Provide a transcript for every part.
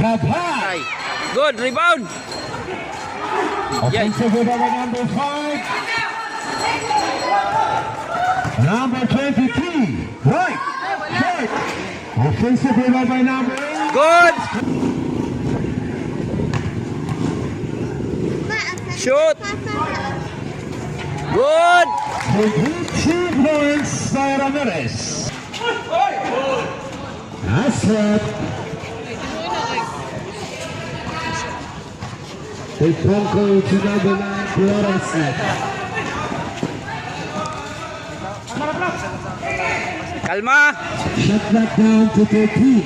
Kabay. Good rebound. Offensive rebound by number 5. Number 23. Right. Short. Offensive rebound by number 8. Good. Shoot. Good. Two points by Ramirez. That's it. They conquer to number 9, Flores. Kalma. Shot that down to 13.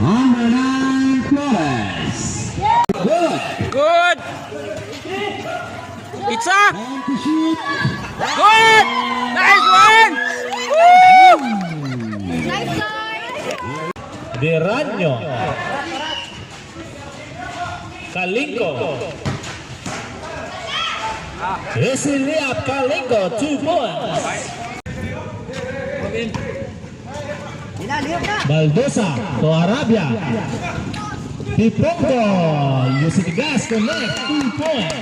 Number 9, Flores. Good. Good. Pizza. Time to shoot. Good. Nice one. Woo! Diranyo. Kalinko. Easy layup, Kalinko, 2 points. Baldosa to Arabia. Pipongo using gas connect, 2 points.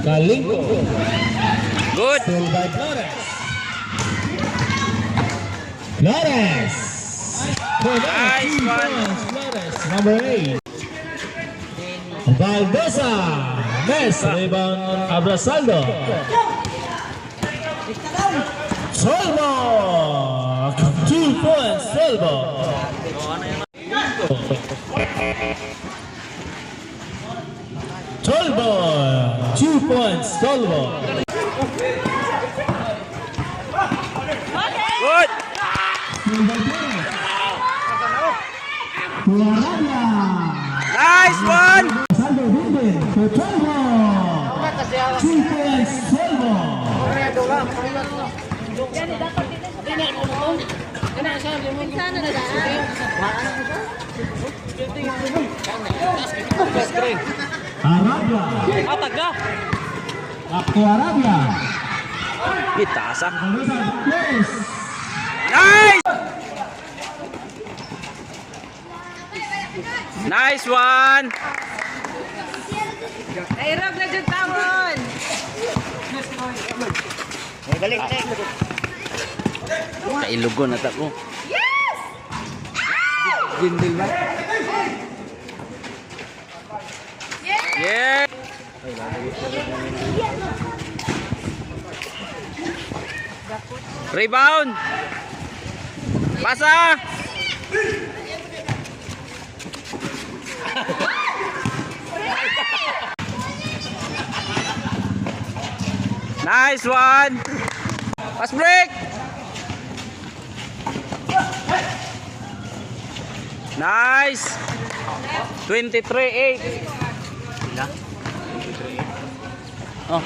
Kalinko. Good. Still by Flores. Flores. Nice one. Flores, number 8. Baldosa. Miss. Rebound Abrasaldo. Solvo. 2 points. Solvo. Solvo. 2 points. Solvo. Good. Nice one. Saldo Ruben, Solvo. 2 points. Solvo. Arabia. Akto Arabia. Itasak. Flores. Nice. Nice one. Ay, Rob, na dyan tamon! Kailugon na tako. Yes! Gindil ba? Yeah. Rebound. Pasa. Nice one. Pass break. Nice. 23-8. Oh.